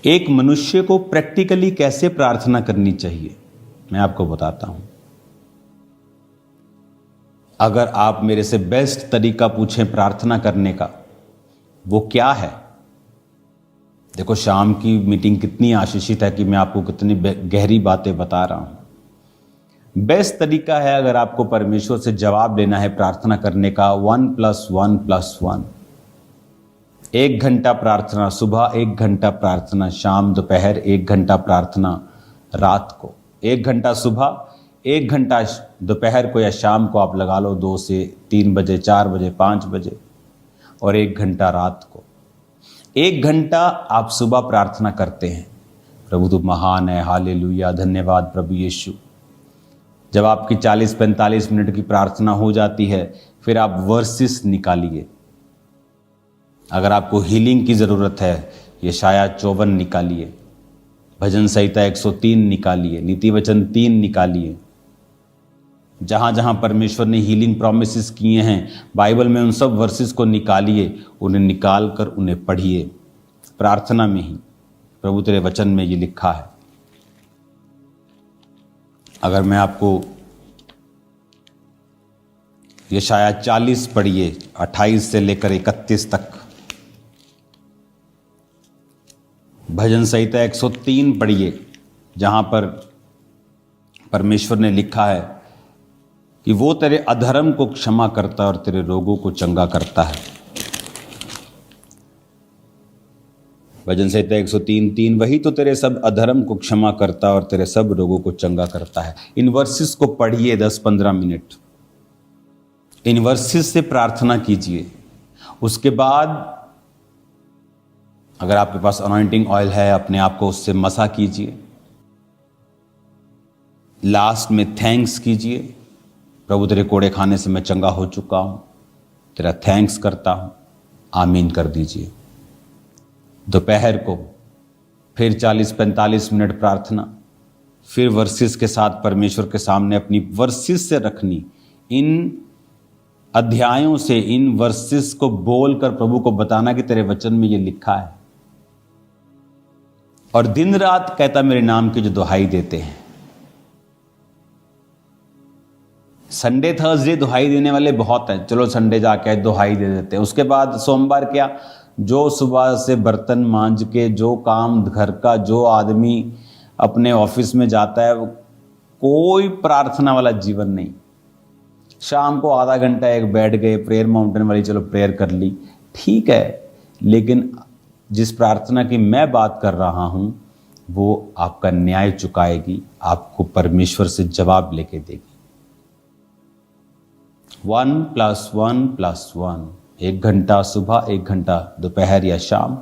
एक मनुष्य को प्रैक्टिकली कैसे प्रार्थना करनी चाहिए, मैं आपको बताता हूं। अगर आप मेरे से बेस्ट तरीका पूछें प्रार्थना करने का, वो क्या है? देखो, शाम की मीटिंग कितनी आशीषित है कि मैं आपको कितनी गहरी बातें बता रहा हूं। बेस्ट तरीका है, अगर आपको परमेश्वर से जवाब लेना है प्रार्थना करने का, 1+1+1। 1 घंटा प्रार्थना सुबह, 1 घंटा प्रार्थना शाम दोपहर, 1 घंटा प्रार्थना रात को। 1 घंटा सुबह, 1 घंटा दोपहर को या शाम को आप लगा लो, 2 से 3 बजे, 4 बजे, 5 बजे, और 1 घंटा रात को। 1 घंटा आप सुबह प्रार्थना करते हैं, प्रभु तू महान है, हालेलुया, धन्यवाद प्रभु यीशु। जब आपकी 40-45 मिनट की प्रार्थना हो जाती है, फिर आप वर्सेस निकालिए। अगर आपको हीलिंग की ज़रूरत है, यशाया 54 निकालिए, भजन संहिता 103 निकालिए, नीति वचन 3 निकालिए। जहाँ जहाँ परमेश्वर ने हीलिंग प्रॉमिसेस किए हैं बाइबल में, उन सब वर्सेस को निकालिए, उन्हें निकाल कर उन्हें पढ़िए प्रार्थना में ही। प्रभु तेरे वचन में ये लिखा है। अगर मैं आपको यशाया 40 पढ़िए, 28 से लेकर 31 तक, भजन संहिता 103 पढ़िए, जहाँ पर परमेश्वर ने लिखा है कि वो तेरे अधर्म को क्षमा करता है और तेरे रोगों को चंगा करता है। भजन संहिता 103:3, वही तो तेरे सब अधर्म को क्षमा करता है और तेरे सब रोगों को चंगा करता है। इन वर्सेस को पढ़िए 10-15 मिनट, इन वर्सेस से प्रार्थना कीजिए। उसके बाद अगर आपके पास अनॉइंटिंग ऑयल है, अपने आप को उससे मसा कीजिए। लास्ट में थैंक्स कीजिए, प्रभु तेरे कोड़े खाने से मैं चंगा हो चुका हूं, तेरा थैंक्स करता हूं, आमीन कर दीजिए। दोपहर को फिर 40-45 मिनट प्रार्थना, फिर वर्सेस के साथ परमेश्वर के सामने अपनी वर्सेस से रखनी। इन अध्यायों से, इन वर्सेस को बोलकर प्रभु को बताना कि तेरे वचन में ये लिखा है। और दिन रात कहता मेरे नाम की जो दुहाई देते हैं। संडे थर्सडे दुहाई देने वाले बहुत हैं, चलो संडे जाके दुहाई दे देते हैं। उसके बाद सोमवार क्या, जो सुबह से बर्तन मांज के, जो काम घर का, जो आदमी अपने ऑफिस में जाता है, कोई प्रार्थना वाला जीवन नहीं। शाम को आधा घंटा एक बैठ गए, प्रेयर माउंटेन वाली चलो प्रेयर कर ली, ठीक है, लेकिन जिस प्रार्थना की मैं बात कर रहा हूं, वो आपका न्याय चुकाएगी, आपको परमेश्वर से जवाब लेके देगी। 1+1+1, 1 घंटा सुबह, 1 घंटा दोपहर या शाम।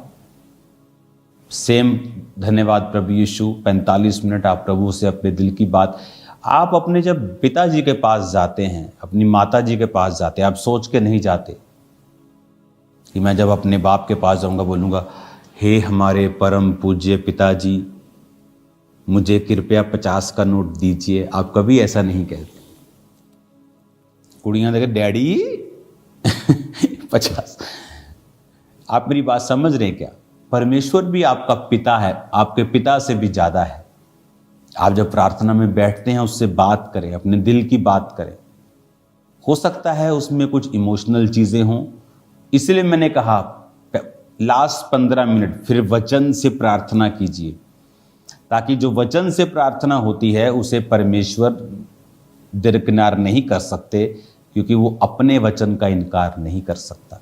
सेम धन्यवाद प्रभु यीशु, 45 मिनट आप प्रभु से अपने दिल की बात। आप अपने जब पिताजी के पास जाते हैं, अपनी माता जी के पास जाते हैं, आप सोच के नहीं जाते कि मैं जब अपने बाप के पास जाऊंगा बोलूंगा, हे हमारे परम पूज्य पिताजी, मुझे कृपया 50 का नोट दीजिए। आप कभी ऐसा नहीं कहते। कुड़ियां देखे, डैडी 50। आप मेरी बात समझ रहे हैं क्या? परमेश्वर भी आपका पिता है, आपके पिता से भी ज्यादा है। आप जब प्रार्थना में बैठते हैं, उससे बात करें, अपने दिल की बात करें। हो सकता है उसमें कुछ इमोशनल चीजें हों, इसलिए मैंने कहा लास्ट 15 मिनट फिर वचन से प्रार्थना कीजिए, ताकि जो वचन से प्रार्थना होती है उसे परमेश्वर दरकिनार नहीं कर सकते, क्योंकि वो अपने वचन का इनकार नहीं कर सकता।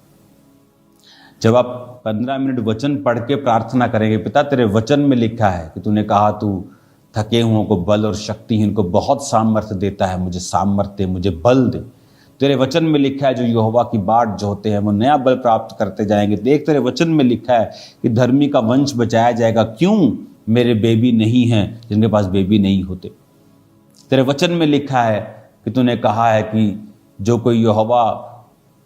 जब आप 15 मिनट वचन पढ़ के प्रार्थना करेंगे, पिता तेरे वचन में लिखा है कि तूने कहा तू थके हुओं को बल और शक्तिहीन को बहुत सामर्थ्य देता है, मुझे सामर्थ्य, मुझे बल दे। तेरे वचन में लिखा है जो यहोवा की बाट जोहते हैं वो नया बल प्राप्त करते जाएंगे। देख, तेरे वचन में लिखा है कि धर्मी का वंश बचाया जाएगा। क्यों? मेरे बेबी नहीं हैं जिनके पास बेबी नहीं होते। तेरे वचन में लिखा है कि तूने कहा है कि जो कोई यहोवा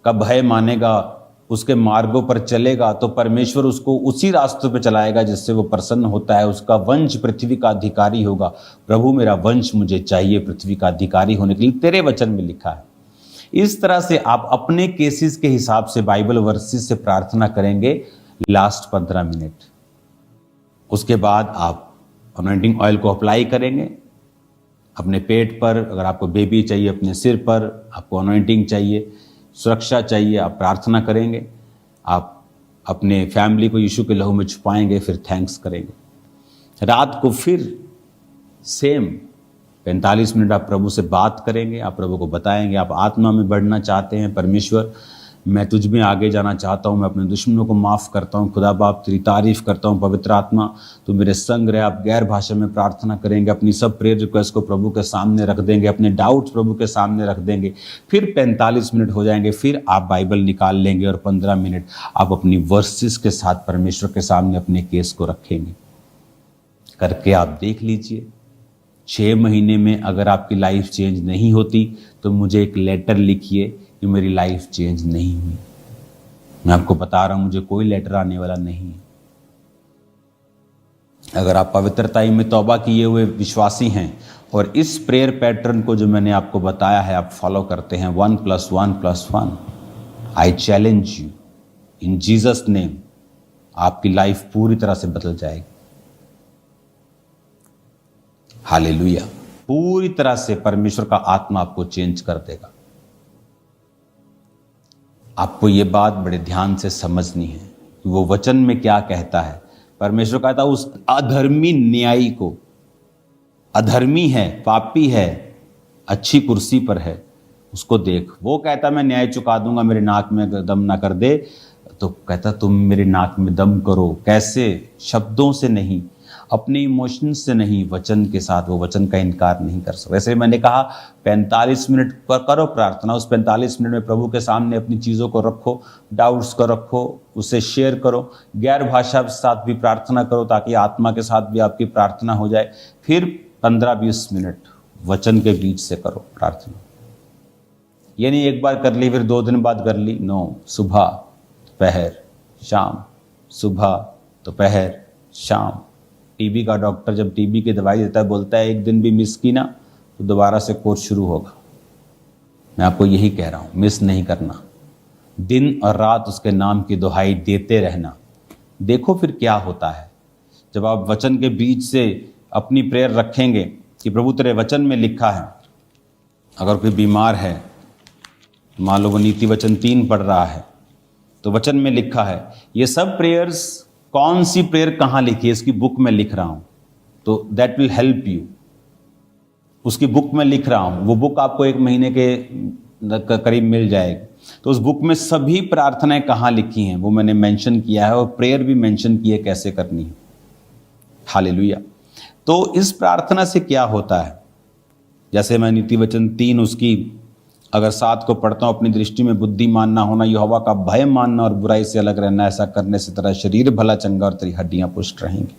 का भय मानेगा, उसके मार्गों पर चलेगा, तो परमेश्वर उसको उसी रास्तों पे चलाएगा जिससे वो प्रसन्न होता है। उसका वंश पृथ्वी का अधिकारी होगा। प्रभु मेरा वंश मुझे चाहिए पृथ्वी का अधिकारी होने के लिए, तेरे वचन में लिखा है। इस तरह से आप अपने केसेस के हिसाब से बाइबल वर्सेस से प्रार्थना करेंगे लास्ट 15 मिनट। उसके बाद आप अनॉइंटिंग ऑयल को अप्लाई करेंगे अपने पेट पर। अगर आपको बेबी चाहिए अपने सिर पर, आपको अनॉइंटिंग चाहिए, सुरक्षा चाहिए, आप प्रार्थना करेंगे। आप अपने फैमिली को यीशु के लहू में छुपाएंगे, फिर थैंक्स करेंगे। रात को फिर सेम 45 मिनट आप प्रभु से बात करेंगे। आप प्रभु को बताएंगे आप आत्मा में बढ़ना चाहते हैं। परमेश्वर, मैं तुझ में आगे जाना चाहता हूँ, मैं अपने दुश्मनों को माफ़ करता हूँ। खुदा बाप, तेरी तारीफ करता हूँ। पवित्र आत्मा, तू मेरे संग रहे। आप गैर भाषा में प्रार्थना करेंगे, अपनी सब प्रेयर रिक्वेस्ट को प्रभु के सामने रख देंगे, अपने डाउट्स प्रभु के सामने रख देंगे। फिर 45 मिनट हो जाएंगे, फिर आप बाइबल निकाल लेंगे और 15 मिनट आप अपनी वर्सेस के साथ परमेश्वर के सामने अपने केस को रखेंगे। करके आप देख लीजिए, 6 महीने में अगर आपकी लाइफ चेंज नहीं होती तो मुझे एक लेटर लिखिए कि मेरी लाइफ चेंज नहीं हुई। मैं आपको बता रहा हूं, मुझे कोई लेटर आने वाला नहीं है। अगर आप पवित्रताई में तौबा किए हुए विश्वासी हैं और इस प्रेयर पैटर्न को जो मैंने आपको बताया है आप फॉलो करते हैं, 1+1+1, I challenge you in Jesus name, आपकी लाइफ पूरी तरह से बदल जाएगी। हालेलुया। पूरी तरह से परमेश्वर का आत्मा आपको चेंज कर देगा। आपको ये बात बड़े ध्यान से समझनी है कि वो वचन में क्या कहता है। परमेश्वर कहता है उस अधर्मी न्यायी को, अधर्मी है, पापी है, अच्छी कुर्सी पर है, उसको देख। वो कहता मैं न्याय चुका दूंगा, मेरे नाक में दम ना कर दे। तो कहता तुम मेरे नाक में दम करो। कैसे? शब्दों से नहीं, अपने इमोशंस से नहीं, वचन के साथ। वो वचन का इनकार नहीं कर सकते। वैसे मैंने कहा 45 मिनट पर करो प्रार्थना। उस 45 मिनट में प्रभु के सामने अपनी चीज़ों को रखो, डाउट्स को रखो, उसे शेयर करो, गैर भाषा के साथ भी प्रार्थना करो ताकि आत्मा के साथ भी आपकी प्रार्थना हो जाए। फिर 15-20 मिनट वचन के बीच से करो प्रार्थना। ये नहीं एक बार कर ली फिर 2 दिन बाद कर ली। नो, सुबह, दोपहर, शाम, सुबह, दोपहर, शाम। टीबी का डॉक्टर जब टीबी की दवाई देता है बोलता है एक दिन भी मिस की ना तो दोबारा से कोर्स शुरू होगा। मैं आपको यही कह रहा हूँ, मिस नहीं करना, दिन और रात उसके नाम की दुहाई देते रहना। देखो फिर क्या होता है जब आप वचन के बीच से अपनी प्रेयर रखेंगे कि प्रभु तेरे वचन में लिखा है। अगर कोई बीमार है, मान लो वो नीति वचन 3 पढ़ रहा है, तो वचन में लिखा है। ये सब प्रेयर्स, कौन सी प्रेयर कहाँ लिखी है इसकी बुक में लिख रहा हूं, तो दैट विल हेल्प यू। उसकी बुक में लिख रहा हूं, वो बुक आपको 1 महीने के करीब मिल जाएगी। तो उस बुक में सभी प्रार्थनाएं कहाँ लिखी हैं वो मैंने मेंशन किया है, और प्रेयर भी मेंशन की है कैसे करनी है। हालेलुया। तो इस प्रार्थना से क्या होता है, जैसे मैं नीति वचन 3 उसकी अगर 7 को पढ़ता हूँ, अपनी दृष्टि में बुद्धिमान ना होना, यहोवा का भय मानना और बुराई से अलग रहना, ऐसा करने से तेरा शरीर भला चंगा और तेरी हड्डियां पुष्ट रहेंगी।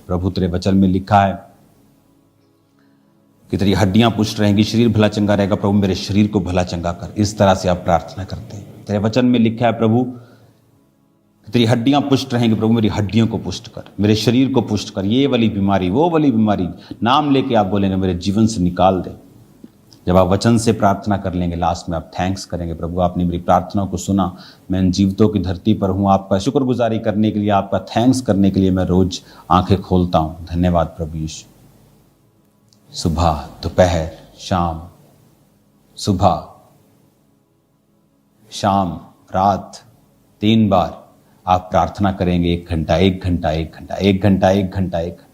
प्रभु तेरे वचन में लिखा है कि तेरी हड्डियां पुष्ट रहेंगी, शरीर भला चंगा रहेगा। प्रभु मेरे शरीर को भला चंगा कर। इस तरह से आप प्रार्थना करते हैं। तेरे वचन में लिखा है प्रभु तेरी हड्डियां पुष्ट रहेंगी, प्रभु मेरी हड्डियों को पुष्ट कर, मेरे शरीर को पुष्ट कर, ये वाली बीमारी वो वाली बीमारी नाम लेके आप बोलेंगे मेरे जीवन से निकाल दे। जब आप वचन से प्रार्थना कर लेंगे, लास्ट में आप थैंक्स करेंगे, प्रभु आपने मेरी प्रार्थनाओं को सुना, मैं इन जीवितों की धरती पर हूँ, आपका शुक्रगुजारी करने के लिए, आपका थैंक्स करने के लिए मैं रोज आंखें खोलता हूँ। धन्यवाद प्रभु यीशु। सुबह, दोपहर, शाम, सुबह, शाम, रात 3 बार आप प्रार्थना करेंगे। 1 घंटा, 1 घंटा, 1 घंटा, 1 घंटा, 1 घंटा, 1 घंटा।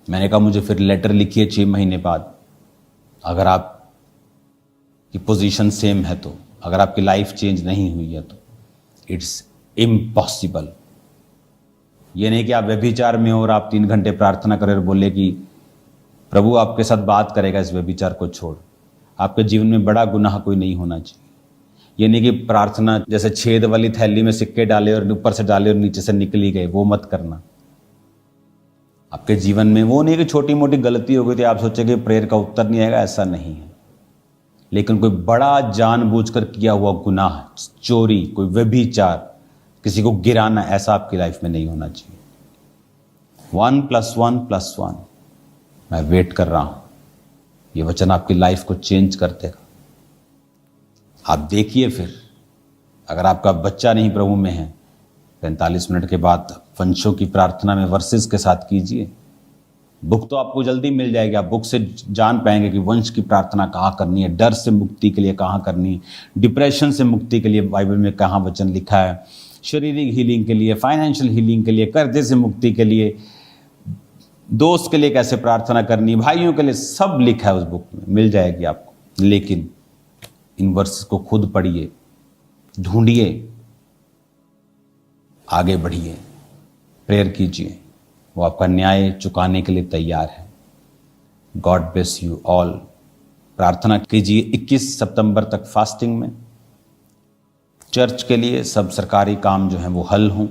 मैंने कहा मुझे फिर लेटर लिखिए 6 महीने बाद। अगर आप की पोजीशन सेम है तो, अगर आपकी लाइफ चेंज नहीं हुई है तो इट्स इम्पॉसिबल। ये नहीं कि आप व्यभिचार में हो और आप 3 घंटे प्रार्थना करें और बोले कि प्रभु आपके साथ बात करेगा इस व्यभिचार को छोड़। आपके जीवन में बड़ा गुनाह कोई नहीं होना चाहिए। ये नहीं कि प्रार्थना जैसे छेद वाली थैली में सिक्के डाले और ऊपर से डाले और नीचे से निकली गए, वो मत करना। आपके जीवन में वो नहीं कि छोटी मोटी गलती हो गई थी आप सोचे कि प्रेयर का उत्तर नहीं आएगा, ऐसा नहीं है। लेकिन कोई बड़ा जानबूझकर किया हुआ गुनाह, चोरी, कोई व्यभिचार, किसी को गिराना, ऐसा आपकी लाइफ में नहीं होना चाहिए। 1+1+1 मैं वेट कर रहा हूं। ये वचन आपकी लाइफ को चेंज कर देगा। आप देखिए फिर, अगर आपका बच्चा नहीं प्रभु में है, 45 मिनट के बाद वंशों की प्रार्थना में वर्सेस के साथ कीजिए। बुक तो आपको जल्दी मिल जाएगी, आप बुक से जान पाएंगे कि वंश की प्रार्थना कहाँ करनी है, डर से मुक्ति के लिए कहाँ करनी है, डिप्रेशन से मुक्ति के लिए बाइबल में कहाँ वचन लिखा है, शारीरिक हीलिंग के लिए, फाइनेंशियल हीलिंग के लिए, कर्जे से मुक्ति के लिए, दोस्त के लिए कैसे प्रार्थना करनी, भाइयों के लिए, सब लिखा है उस बुक में, मिल जाएगी आपको। लेकिन इन वर्सेस को खुद पढ़िए, ढूंढिए, आगे बढ़िए, प्रेयर कीजिए, वो आपका न्याय चुकाने के लिए तैयार है। God bless you all. प्रार्थना कीजिए 21 सितंबर तक फास्टिंग में, चर्च के लिए सब सरकारी काम जो है वो हल हों,